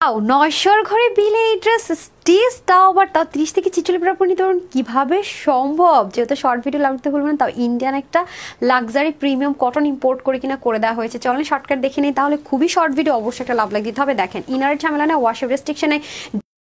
900 ঘরে বিলে এই ড্রেস স্টিচ তাও আবার 30 থেকে 46 পর নিতে পারবেন। কিভাবে সম্ভব? যেহেতু শর্ট ভিডিও লাগতে বলবেন, তাও ইন্ডিয়ান একটা লাক্সারি প্রিমিয়াম কটন ইম্পোর্ট করে কিনা করে দেওয়া হয়েছে। চলেন শর্টকাট দেখে নিই, তাহলে খুবই শর্ট ভিডিও, অবশ্যই একটা লাভ লাগ দিতে হবে। দেখেন ইনারের ঝামেলা না, ওয়াশের রেস্ট্রিকশনে,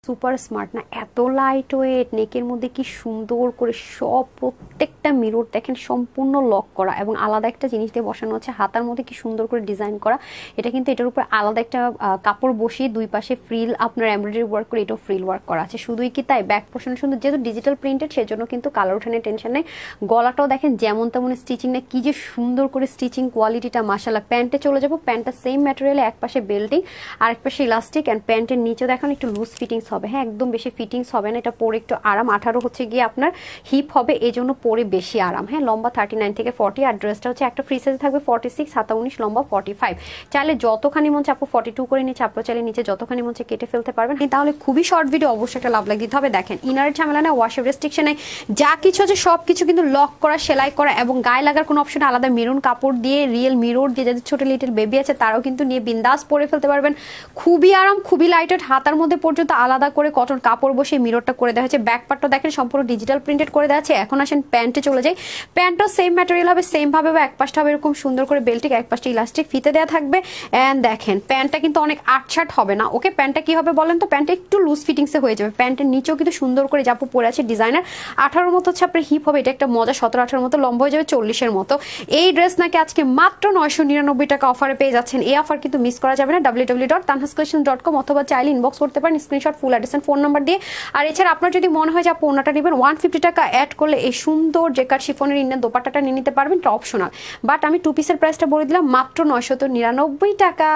সুপার স্মার্ট না, এত লাইট ওয়েট, নেকের মধ্যে কি সুন্দর করে সব প্রত্যেকটা মিরর দেখেন সম্পূর্ণ লক করা এবং আলাদা একটা জিনিস দিয়ে বসানো হচ্ছে, হাতার মধ্যে কি সুন্দর করে ডিজাইন করা। এটা কিন্তু এটার উপর আলাদা একটা কাপড় বসিয়ে দুই পাশে ফ্রিল আপনার এমব্রয়ডারি ওয়ার্ক করে এটাও ফ্রিল ওয়ার্ক করা আছে। শুধুই কি তাই, ব্যাক পোর্শন সুন্দর, যেহেতু ডিজিটাল প্রিন্টেড সেজন্য কিন্তু কালার ওঠানোর টেনশন নেই। গলাটাও দেখেন যেমন তেমন স্টিচিং না, কি যে সুন্দর করে স্টিচিং কোয়ালিটিটা, মাশাআল্লাহ। প্যান্টে চলে যাবো, প্যান্টটা সেম ম্যাটেরিয়ালে, এক পাশে বেল্টিং আর এক পাশে ইলাস্টিক, অ্যান্ড প্যান্টের নিচে দেখেন একটু লুজ ফিটিংস হবে। হ্যাঁ, একদম বেশি ফিটিংস হবে না, এটা পরে একটু আরাম। 18 হচ্ছে গিয়ে আপনার হিপ হবে, এই জন্য পরে বেশি আরাম। হ্যাঁ, লম্বা 39 থেকে 40, আর ড্রেসটা হচ্ছে একটা ফ্রি সাইজ থাকবে 46, হাতা 19, লম্বা 45। চাইলে যতখানি মন চাপো 42 করে নিচে, আপনি চাইলে নিচে যতখানি মন কেটে ফেলতে পারবেন। তাহলে খুবই শর্ট ভিডিও, অবশ্যই একটা লাভ লাগ দিতে হবে। দেখেন ইনারের ঝামেলা না, ওয়াশের রেস্ট্রিকশন নাই, যা কিছু আছে সব কিছু কিন্তু লক করা, সেলাই করা এবং গায়ে লাগার কোনো অপশন আলাদা মেরুন কাপড় দিয়ে, রিয়েল মিরর দিয়ে, যাদের ছোট লিটল বেবি আছে তারাও কিন্তু নিয়ে বিন্দাস পরে ফেলতে পারবেন। খুবই আরাম, খুবই লাইটেড, হাতার মধ্যে পর্যন্ত আলাদা করে কটন কাপড় বসে মিররটা করে দেওয়া হয়েছে। ব্যাক পার্টটা দেখেন সম্পূর্ণ ডিজিটাল প্রিন্টেড করে দেওয়া আছে। এখন আসেন প্যান্টে চলে যাই, প্যান্টও সেম ম্যাটেরিয়াল হবে, সেম ভাবে এক পাশটা হবে এরকম সুন্দর করে বেল্টিক, এক পাশটা ইলাস্টিক ফিতে দেওয়া থাকবে। এন্ড দেখেন প্যান্টটা কিন্তু অনেক আটশাট হবে না। ওকে, প্যান্টটা কি হবে বলেন তো? প্যান্টটা একটু লুজ ফিটিংসে হয়ে যাবে। প্যান্টের নিচেও কিন্তু সুন্দর করে যাপু পরে আছে ডিজাইনার। 18 মতো হচ্ছে আপনার হিপ হবে, এটা একটা মজা। 17-18 মতো লম্বা হয়ে যাবে, 40-এর মতো। এই ড্রেস নাকি আজকে মাত্র 999 টাকা অফারে পেয়ে যাচ্ছেন। এই অফার কিন্তু মিস করা যাবে না। www.tanhascollections.com অথবা চাইলে ইনবক্স করতে পারেন screenshot, full address and phone number দিয়ে। আর এছাড়া আপনার যদি মনে হয় যে আপনি ওনাটা নেবেন, 150 টাকা অ্যাড করলে এই সুন্দর জেকার শিফনের ইন্ডিয়ান দোপাট্টাটা নিয়ে নিতে পারবেন, এটা অপশনাল। বাট আমি টু পিসের প্রাইসটা বলে দিলাম মাত্র 999 টাকা।